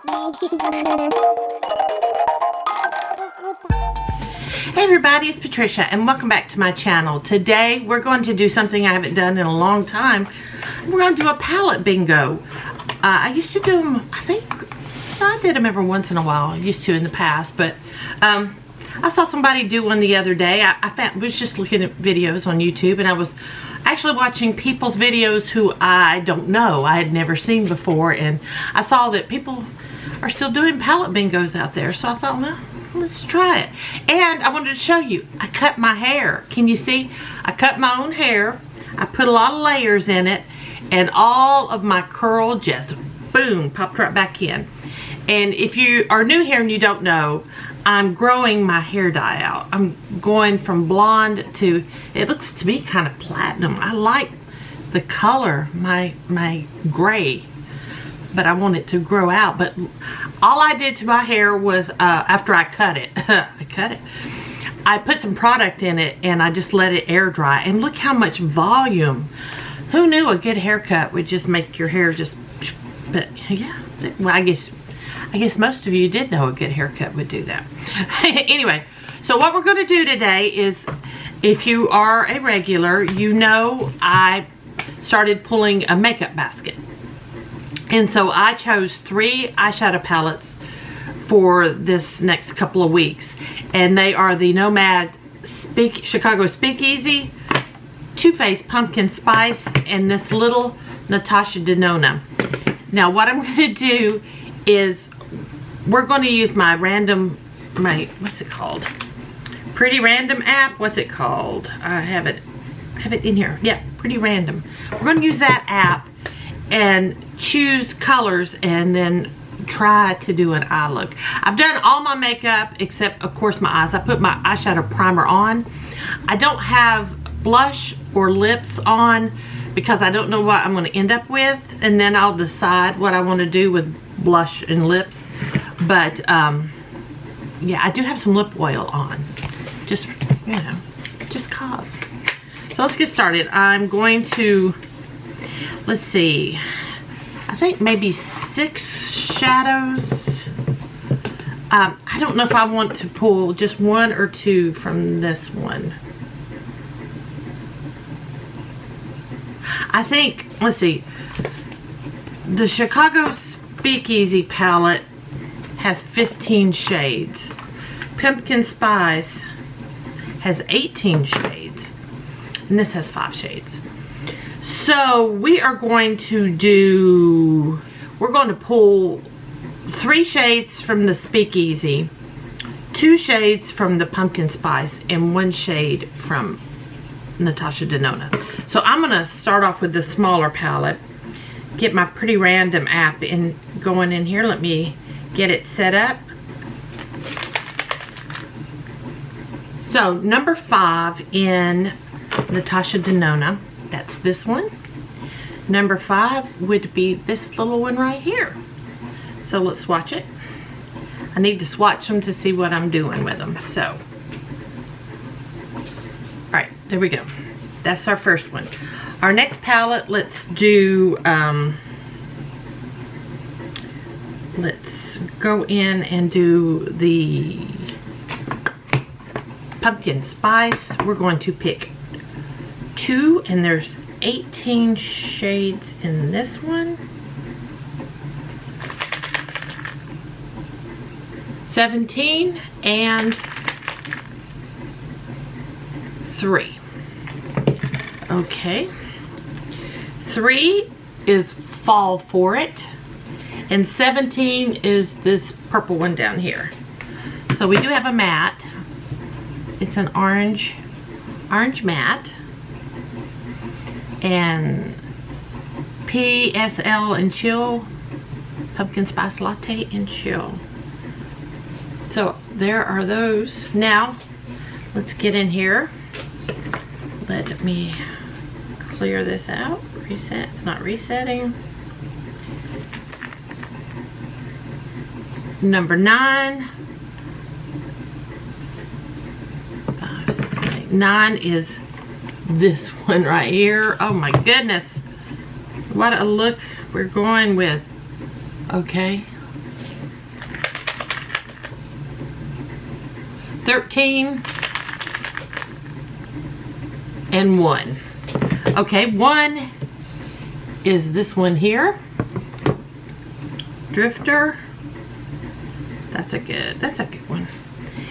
Hey everybody, it's Patricia and welcome back to my channel. Today we're going to do something I haven't done in a long time. We're going to do a palette bingo. I used to do them, I did them every once in a while. I used to in the past, but I saw somebody do one the other day. I was just looking at videos on YouTube and I was actually watching people's videos who I don't know, I had never seen before, and I saw that people are still doing palette bingos out there, so I thought, well, let's try it. And I wanted to show you, I cut my hair. Can you see? I cut my own hair. I put a lot of layers in it, and all of my curl just, boom, popped right back in. And if you are new here and you don't know, I'm growing my hair dye out. I'm going from blonde to, it looks to me kind of platinum. I like the color, my gray, but I want it to grow out. But all I did to my hair was, after I cut it, I put some product in it and I just let it air dry. And look how much volume. Who knew a good haircut would just make your hair just, but yeah, well, I guess most of you did know a good haircut would do that. Anyway, so what we're going to do today is, if you are a regular, you know I started pulling a makeup basket. And so I chose 3 eyeshadow palettes for this next couple of weeks. And they are the Nomad Chicago Speakeasy, Too Faced Pumpkin Spice, and this little Natasha Denona. Now what I'm going to do is, we're going to use my what's it called? Pretty Random app. What's it called? I have it in here. Yeah, Pretty Random. We're going to use that app and choose colors and then try to do an eye look. I've done all my makeup except, of course, my eyes. I put my eyeshadow primer on. I don't have blush or lips on because I don't know what I'm going to end up with, and then I'll decide what I want to do with blush and lips. But yeah, I do have some lip oil on, just, you know, just cause. So let's get started. I'm going to, let's see, I think maybe 6 shadows. I don't know if I want to pull just 1 or 2 from this one. I think, let's see, the Chicago Speakeasy palette has 15 shades. Pumpkin Spice has 18 shades. And this has 5 shades. So we are going to do, we're going to pull 3 shades from the Speakeasy, 2 shades from the Pumpkin Spice, and 1 shade from Natasha Denona. So I'm going to start off with the smaller palette. Get my Pretty Random app going in here. Let me get it set up. So number 5 in Natasha Denona, that's this one. Number 5 would be this little one right here. So let's swatch it. I need to swatch them to see what I'm doing with them. So, alright, there we go. That's our first one. Our next palette, let's do, let's go in and do the Pumpkin Spice. We're going to pick 2, and there's 18 shades in this one. 17 and 3. Okay. 3 is Fall For It. And 17 is this purple one down here. So we do have a matte. It's an orange matte. And PSL and Chill. Pumpkin Spice Latte and Chill. So there are those. Now, let's get in here. Let me clear this out. Reset. It's not resetting. Number 9. 5, 6, 7, 8. 9 is this one right here. Oh my goodness. What a look we're going with. Okay. 13, and 1. Okay, 1 is this one here. Drifter. That's a good one.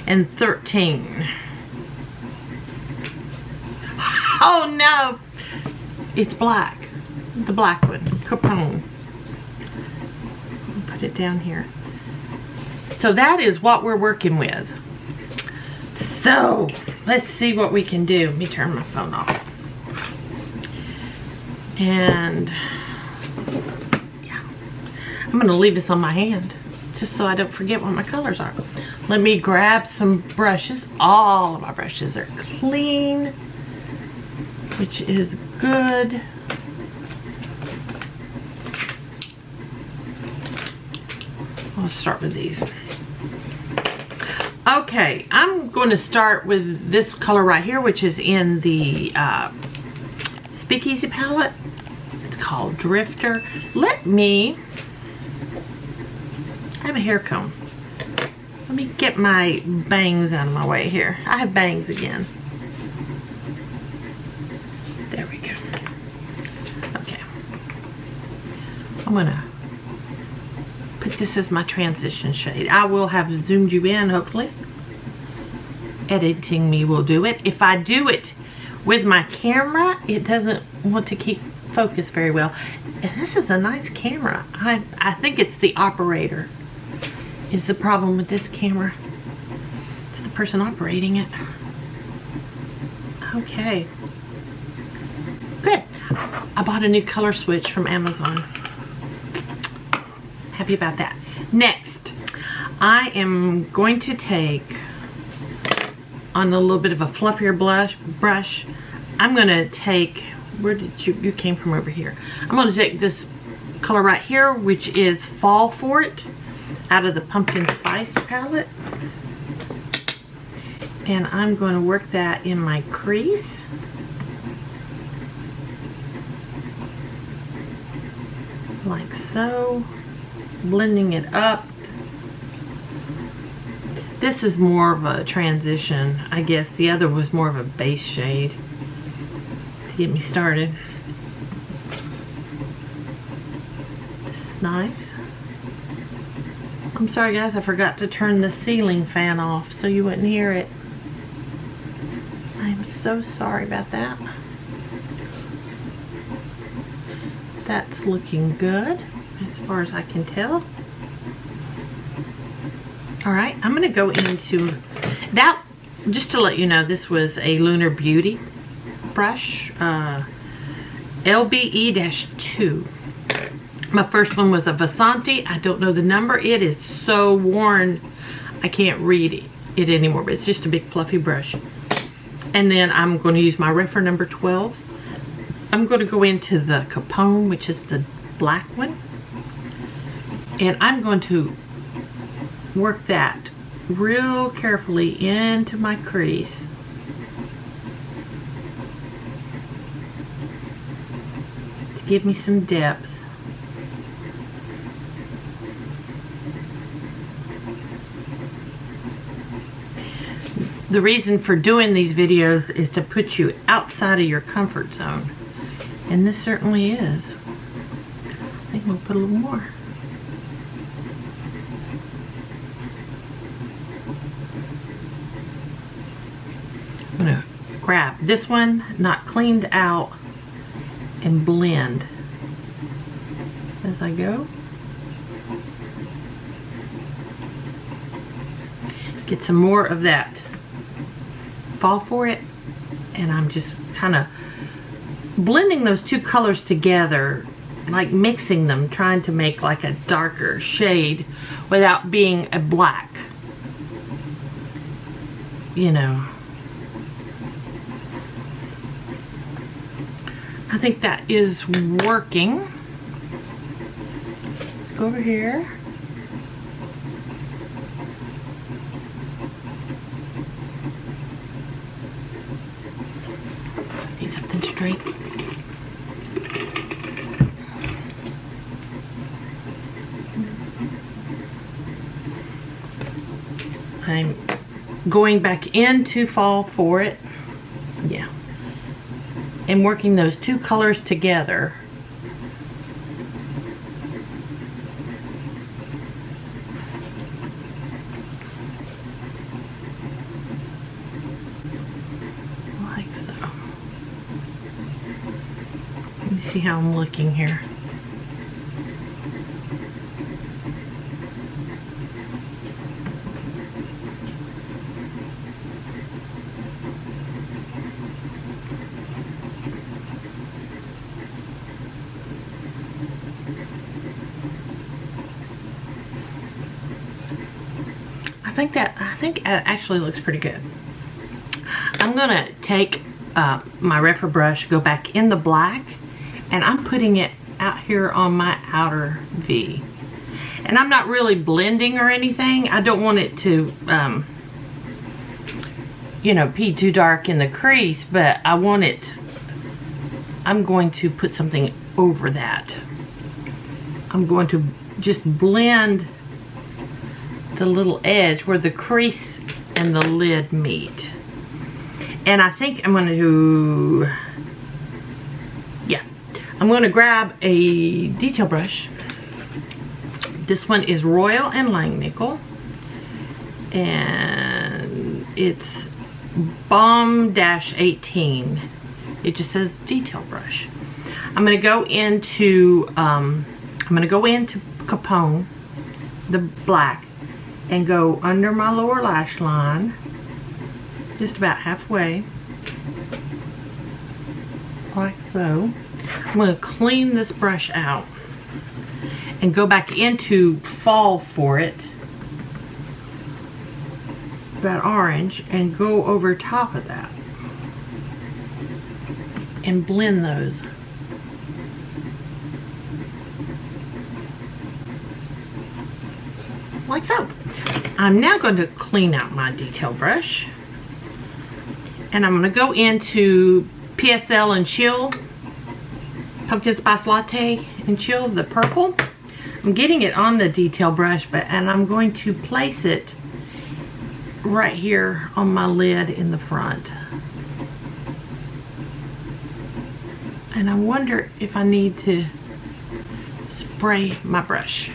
And 13. Oh no! It's black. The black one. Capone. Put it down here. So that is what we're working with. So, let's see what we can do. Let me turn my phone off. And, yeah. I'm going to leave this on my hand, just so I don't forget what my colors are. Let me grab some brushes. All of my brushes are clean, which is good. I'll start with these. Okay, I'm going to start with this color right here, which is in the Speakeasy palette. It's called Drifter. I have a hair comb. Let me get my bangs out of my way here. I have bangs again. There we go. Okay. I'm going to put this as my transition shade. I will have zoomed you in, hopefully. Editing me will do it. If I do it with my camera, it doesn't want to keep focus very well. And this is a nice camera. I think it's the operator is the problem with this camera. It's the person operating it. Okay. Good. I bought a new color switch from Amazon. Happy about that. Next, I am going to take on a little bit of a fluffier brush. I'm going to take, where did you came from over here. I'm going to take this color right here, which is Fall For It, out of the Pumpkin Spice palette. And I'm going to work that in my crease. Like so. Blending it up. This is more of a transition, I guess. The other was more of a base shade to get me started. This is nice. I'm sorry guys, I forgot to turn the ceiling fan off so you wouldn't hear it. I'm so sorry about that. That's looking good as far as I can tell. Alright, I'm going to go into that. Just to let you know, this was a Lunar Beauty brush, LBE-2. My first one was a Vasanti. I don't know the number. It is so worn I can't read it anymore, but it's just a big fluffy brush. And then I'm going to use my reference number 12. I'm going to go into the Capone, which is the black one. And I'm going to work that real carefully into my crease. To give me some depth. The reason for doing these videos is to put you outside of your comfort zone. And this certainly is. I think we'll put a little more. I'm going to grab this one, not cleaned out, and blend as I go. Get some more of that Fall For It, and I'm just kind of blending those two colors together, like mixing them, trying to make like a darker shade without being a black, you know. I think that is working. Let's go over here. Need something straight. I'm going back into Fall for it. Yeah. And working those two colors together. Like so. Let me see how I'm looking here. I think it actually looks pretty good. I'm gonna take my Rephr brush, go back in the black, and I'm putting it out here on my outer V. And I'm not really blending or anything. I don't want it to, you know, be too dark in the crease, but I want it, I'm going to put something over that. I'm going to just blend the little edge where the crease and the lid meet. And I think I'm going to, yeah, I'm going to grab a detail brush. This one is Royal and Langnickel, and it's Balm-18. It just says detail brush. I'm going to go into Capone, the black, and go under my lower lash line, just about halfway, like so. I'm going to clean this brush out and go back into Fall for it, that orange, and go over top of that and blend those. Like so. I'm now going to clean out my detail brush, and I'm going to go into PSL and Chill, Pumpkin Spice Latte and Chill, the purple. I'm getting it on the detail brush, and I'm going to place it right here on my lid in the front. And I wonder if I need to spray my brush.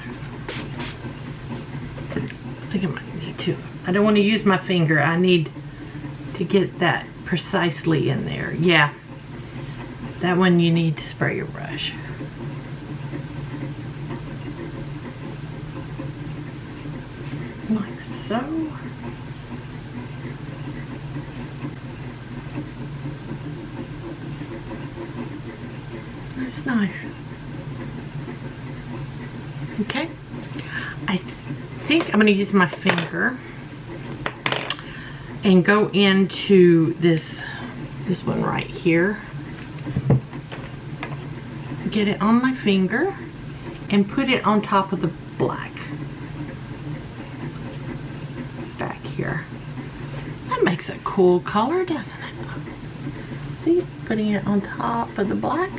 I think I might need to. I don't want to use my finger. I need to get that precisely in there. Yeah, that one you need to spray your brush. Like so. That's nice. Okay. I think I'm going to use my finger and go into this one right here. Get it on my finger and put it on top of the black back here. That makes a cool color, doesn't it? See, putting it on top of the black.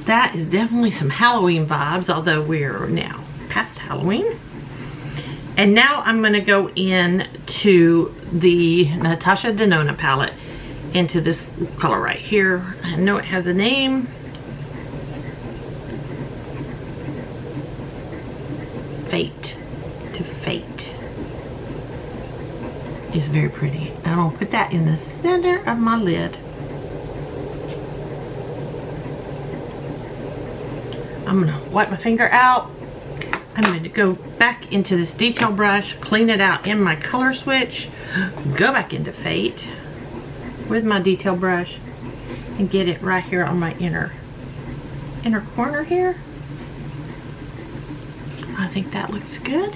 That is definitely some Halloween vibes, although we're now past Halloween. And now I'm going to go into the Natasha Denona palette, into this color right here. I know it has a name. Fate to Fate is very pretty. And I'm going to put that in the center of my lid. I'm going to wipe my finger out. I'm going to go back into this detail brush, clean it out in my color switch, go back into Fate with my detail brush, and get it right here on my inner corner here. I think that looks good.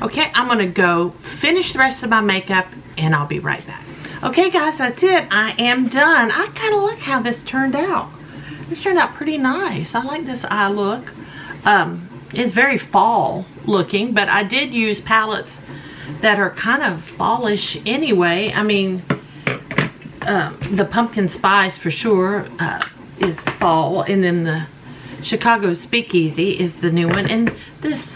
Okay, I'm going to go finish the rest of my makeup, and I'll be right back. Okay guys, that's it. I am done. I kind of like how this turned out. This turned out pretty nice. I like this eye look. It's very fall looking, but I did use palettes that are kind of fallish anyway. I mean, the pumpkin spice for sure is fall, and then the Chicago Speakeasy is the new one, and this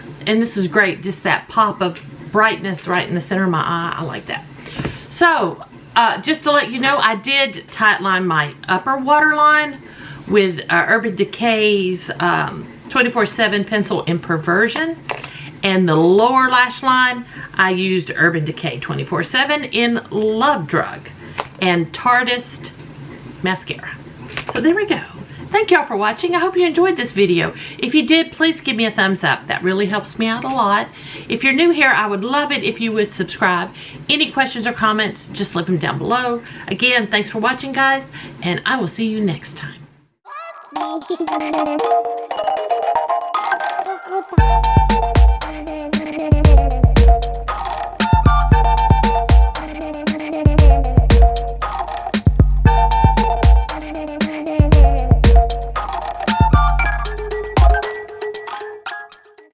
is great. Just that pop of brightness right in the center of my eye. I like that. So just to let you know, I did tightline my upper waterline with Urban Decay's 24/7 pencil in Perversion, and the lower lash line I used Urban Decay 24/7 in Love Drug and Tartist mascara. So there we go. Thank y'all for watching. I hope you enjoyed this video. If you did, please give me a thumbs up. That really helps me out a lot. If you're new here, I would love it if you would subscribe. Any questions or comments, just leave them down below. Again, thanks for watching, guys, and I will see you next time.